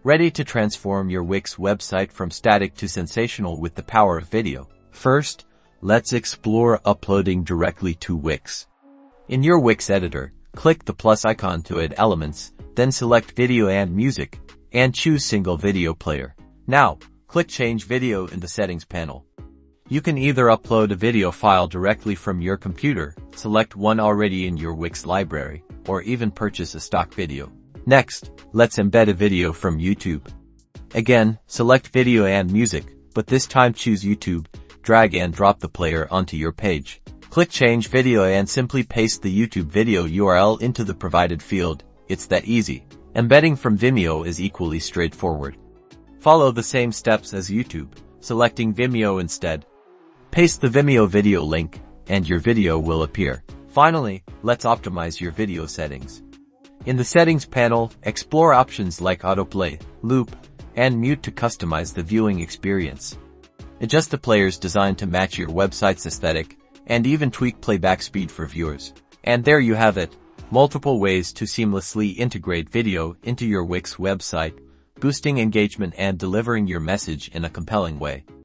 Ready to transform your Wix website from static to sensational with the power of video. First, let's explore uploading directly to Wix. In your Wix editor, click the plus icon to add elements, then select Video and Music, and choose Single Video Player. Now, click Change Video in the Settings panel. You can either upload a video file directly from your computer, select one already in your Wix library, or even purchase a stock video. Next, let's embed a video from YouTube. Again, select Video and Music, but this time choose YouTube, drag and drop the player onto your page. Click Change Video and simply paste the YouTube video URL into the provided field. It's that easy. Embedding from Vimeo is equally straightforward. Follow the same steps as YouTube, selecting Vimeo instead. Paste the Vimeo video link, and your video will appear. Finally, let's optimize your video settings. In the Settings panel, explore options like autoplay, loop, and mute to customize the viewing experience. Adjust the player's design to match your website's aesthetic, and even tweak playback speed for viewers. And there you have it, multiple ways to seamlessly integrate video into your Wix website, boosting engagement and delivering your message in a compelling way.